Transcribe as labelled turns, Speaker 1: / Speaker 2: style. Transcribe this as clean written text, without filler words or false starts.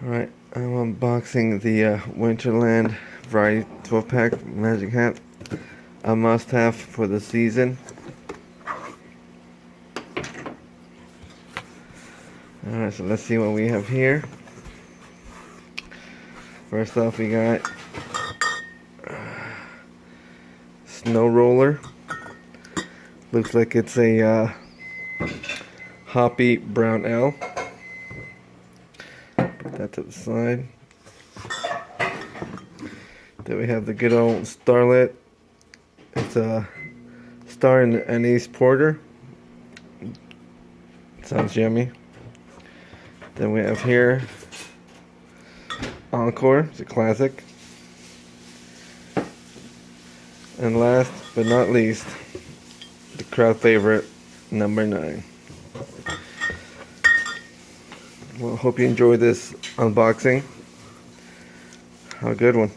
Speaker 1: Alright, I'm unboxing the Winterland Variety 12-pack Magic Hat. A must-have for the season. Alright, so let's see what we have here. First off, we got Snow Roller. Looks like it's a hoppy brown ale. Put that to the side. Then we have the good old Starlet. It's a Star and Anise Porter. Sounds yummy. Then we have here Encore. It's a classic. And last but not least, the crowd favorite, number 9. Well, hope you enjoyed this unboxing. Have a good one.